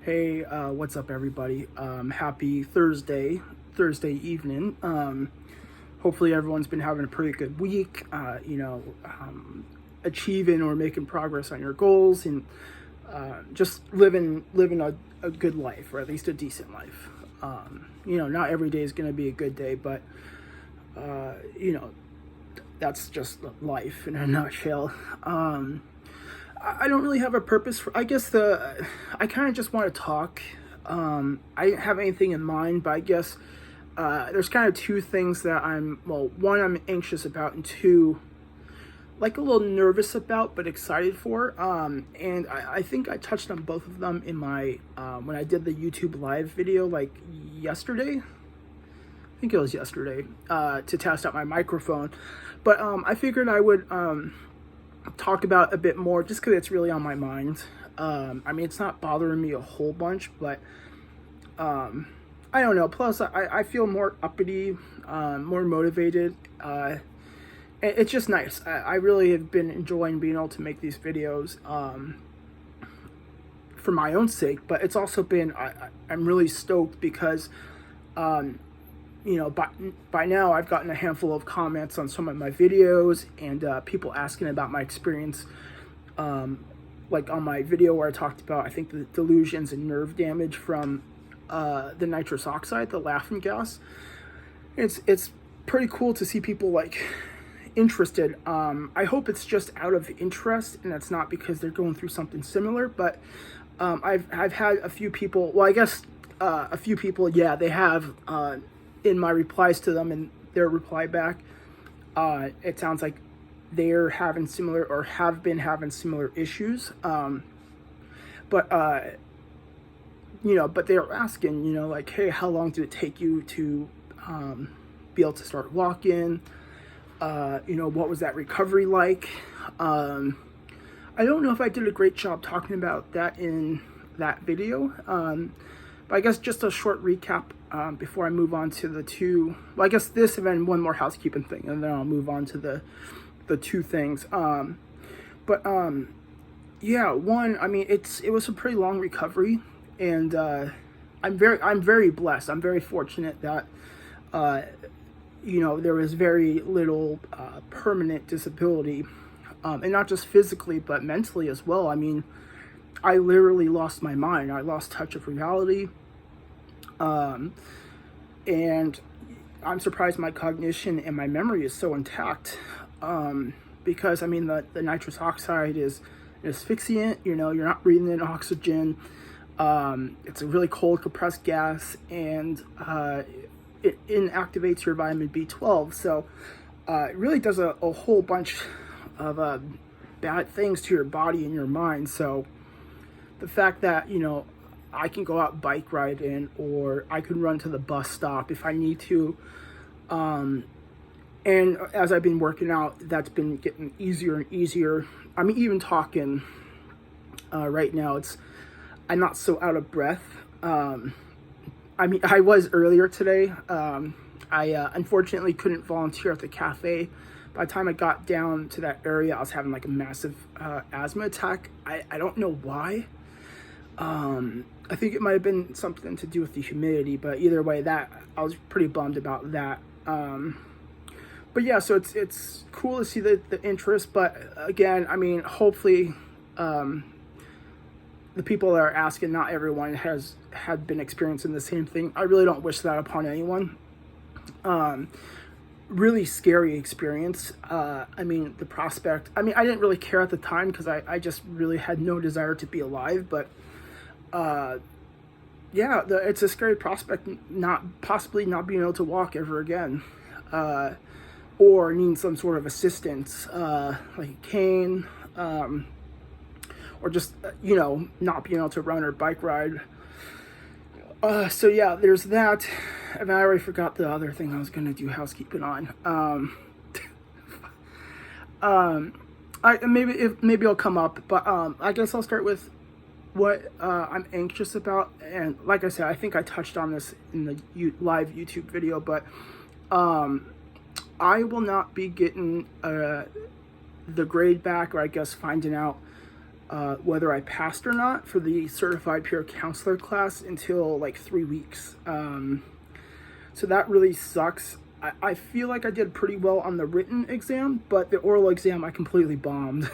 Hey, what's up, everybody? Happy Thursday evening. Hopefully, everyone's been having a pretty good week. Achieving or making progress on your goals and just living a good life, or at least a decent life. Not every day is going to be a good day, but uh, you know, that's just life in a nutshell. I don't really have a purpose for. I kind of just want to talk. I didn't have anything in mind, but I guess there's kind of two things that one, I'm anxious about, and two, like a little nervous about, but excited for. And I think I touched on both of them in my when I did the YouTube live video like yesterday. I think it was yesterday to test out my microphone, but I figured I would talk about a bit more just because it's really on my mind. It's not bothering me a whole bunch, but I don't know. Plus, I feel more uppity, more motivated. It's just nice. I really have been enjoying being able to make these videos for my own sake, but it's also been, I'm really stoked because by now I've gotten a handful of comments on some of my videos and people asking about my experience, like on my video where I talked about, I think, the delusions and nerve damage from the nitrous oxide, the laughing gas. It's pretty cool to see people like interested. I hope it's just out of interest and it's not because they're going through something similar, but I've had a few people, well, I guess a few people, yeah, they have in my replies to them and their reply back, it sounds like they're having similar or have been having similar issues. But they're asking, like, hey, how long did it take you to be able to start walking? What was that recovery like? I don't know if I did a great job talking about that in that video. But I guess just a short recap before I move on to the two. Well, I guess this and then one more housekeeping thing, and then I'll move on to the two things. One, it was a pretty long recovery, and I'm very blessed. I'm very fortunate that there was very little permanent disability, and not just physically but mentally as well. I literally lost my mind. I lost touch of reality. And I'm surprised my cognition and my memory is so intact. Because the nitrous oxide is asphyxiant, you're not breathing in oxygen. It's a really cold compressed gas, and it inactivates your vitamin B12. So it really does a whole bunch of bad things to your body and your mind. So the fact that, I can go out bike riding, or I can run to the bus stop if I need to. And as I've been working out, that's been getting easier and easier. Even talking right now, I'm not so out of breath. I was earlier today. I unfortunately couldn't volunteer at the cafe. By the time I got down to that area, I was having like a massive asthma attack. I don't know why. I think it might have been something to do with the humidity, but either way, that I was pretty bummed about that. But yeah, so it's cool to see the interest, but again, hopefully, the people that are asking, not everyone had been experiencing the same thing. I really don't wish that upon anyone. Really scary experience. The prospect, I didn't really care at the time because I just really had no desire to be alive, but it's a scary prospect, possibly not being able to walk ever again, or needing some sort of assistance, like a cane, or just, not being able to run or bike ride. So yeah, there's that. And I already forgot the other thing I was going to do housekeeping on. Maybe it'll come up, but I guess I'll start with what I'm anxious about. And like I said, I think I touched on this in the live YouTube video, but I will not be getting the grade back, or I guess finding out whether I passed or not for the certified peer counselor class until like 3 weeks. So that really sucks. I feel like I did pretty well on the written exam, but the oral exam I completely bombed.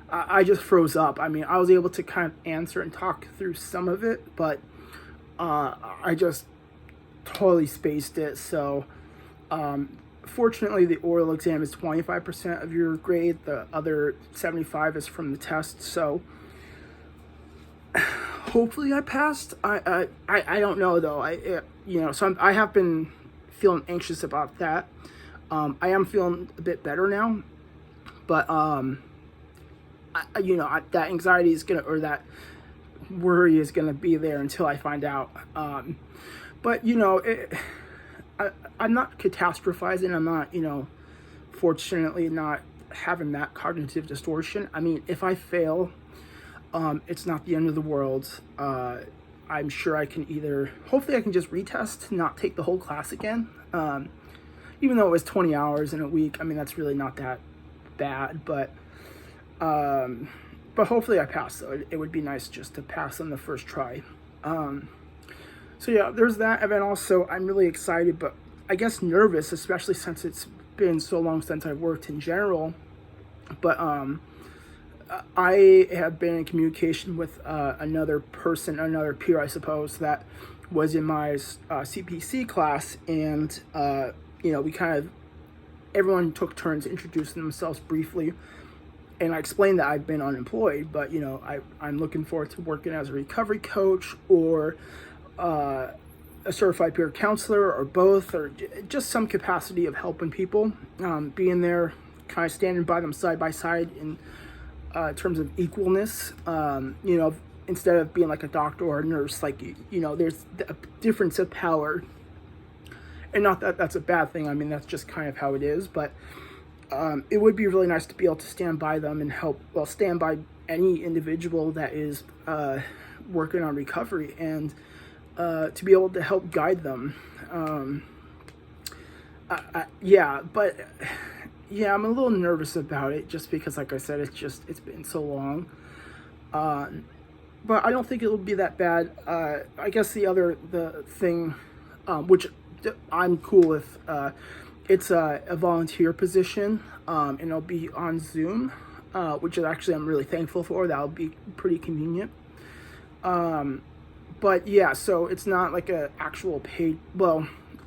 I just froze up. I mean, I was able to kind of answer and talk through some of it, but I just totally spaced it. So fortunately, the oral exam is 25% of your grade. The other 75 is from the test. So hopefully I passed. I don't know though. I have been feeling anxious about that. I am feeling a bit better now, but that anxiety is gonna, or that worry is gonna be there until I find out. But I'm not catastrophizing. I'm not, fortunately not having that cognitive distortion. I mean, if I fail, it's not the end of the world. I'm sure I can hopefully I can just retest, not take the whole class again. Even though it was 20 hours in a week, I mean, that's really not that bad, but hopefully I pass, though. It would be nice just to pass on the first try. So yeah, there's that. And then also, I'm really excited, but I guess nervous, especially since it's been so long since I worked in general. But I have been in communication with another peer, I suppose, that was in my CPC class, and everyone took turns introducing themselves briefly, and I explained that I've been unemployed, but I'm looking forward to working as a recovery coach or a certified peer counselor, or both, or just some capacity of helping people, being there, kind of standing by them side by side in terms of equalness. Instead of being like a doctor or a nurse, like, there's a difference of power, and not that that's a bad thing. I mean, that's just kind of how it is, but it would be really nice to be able to stand by them and stand by any individual that is working on recovery, and to be able to help guide them. I'm a little nervous about it, just because, like I said, it's been so long. But I don't think it'll be that bad. I guess the thing, which I'm cool with, it's a volunteer position, and it'll be on Zoom, which is actually, I'm really thankful for. That'll be pretty convenient. But yeah, so it's not like an actual paid,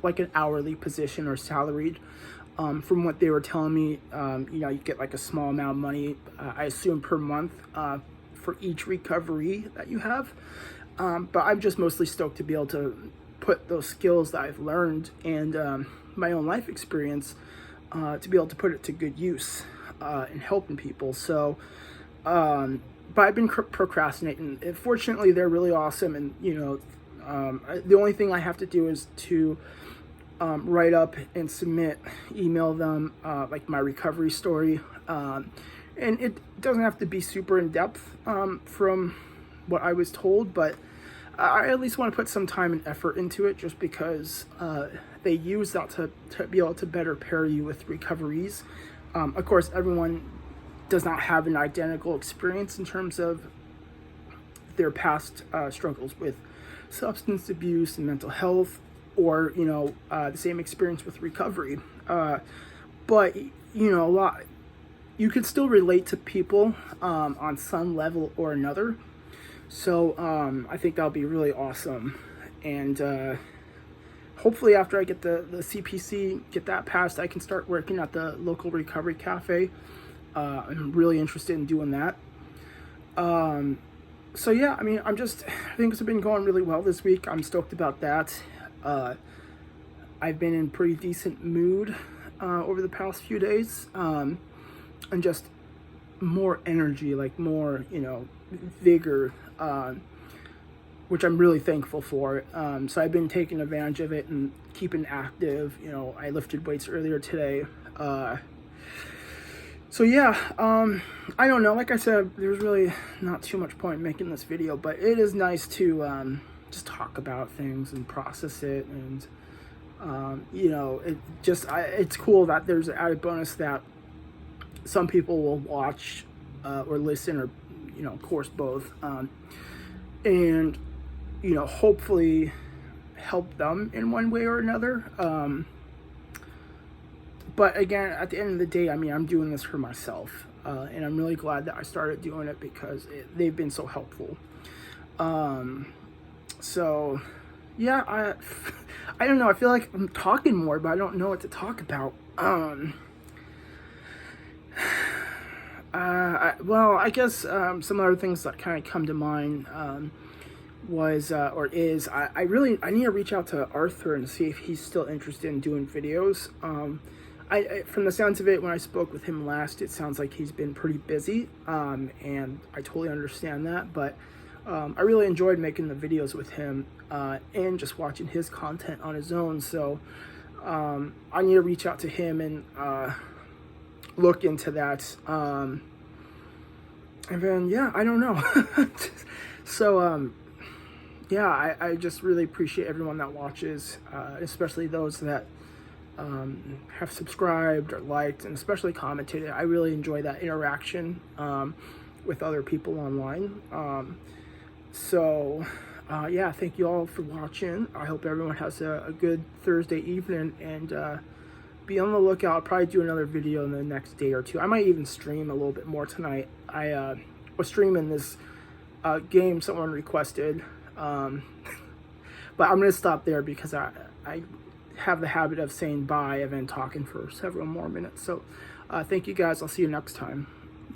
like an hourly position or salaried. From what they were telling me, you get like a small amount of money, I assume per month, for each recovery that you have. But I'm just mostly stoked to be able to put those skills that I've learned and my own life experience, to be able to put it to good use in helping people. So, but I've been procrastinating. And fortunately, they're really awesome, and the only thing I have to do is to write up and email them like my recovery story, and it doesn't have to be super in depth from what I was told, but I at least want to put some time and effort into it, just because they use that to be able to better pair you with recoveries. Of course, everyone does not have an identical experience in terms of their past struggles with substance abuse and mental health, or the same experience with recovery, but a lot, you can still relate to people on some level or another. So I think that'll be really awesome, and hopefully after I get the CPC, get that passed, I can start working at the local recovery cafe. I'm really interested in doing that. So yeah, I mean, things have been going really well this week. I'm stoked about that. I've been in pretty decent mood over the past few days, and just more energy, like more, vigor, which I'm really thankful for. So I've been taking advantage of it and keeping active. I lifted weights earlier today. So yeah, I don't know. Like I said, there's really not too much point in making this video, but it is nice to just talk about things and process it, and it's cool that there's an added bonus that some people will watch or listen, or, you know, of course, both. And, you know, hopefully help them in one way or another. But again, at the end of the day, I mean, I'm doing this for myself. And I'm really glad that I started doing it because they've been so helpful. So, yeah, I don't know. I feel like I'm talking more, but I don't know what to talk about. Well, I guess some other things that kind of come to mind was I need to reach out to Arthur and see if he's still interested in doing videos. I from the sounds of it, when I spoke with him last, it sounds like he's been pretty busy, and I totally understand that. But I really enjoyed making the videos with him and just watching his content on his own. So I need to reach out to him and look into that. And then, yeah, I don't know. So, yeah, I just really appreciate everyone that watches, especially those that have subscribed or liked and especially commented. I really enjoy that interaction with other people online. So, yeah, thank you all for watching. I hope everyone has a good Thursday evening, and be on the lookout. I'll probably do another video in the next day or two. I might even stream a little bit more tonight. I was streaming this game someone requested, but I'm going to stop there because I have the habit of saying bye and then talking for several more minutes. So thank you guys. I'll see you next time.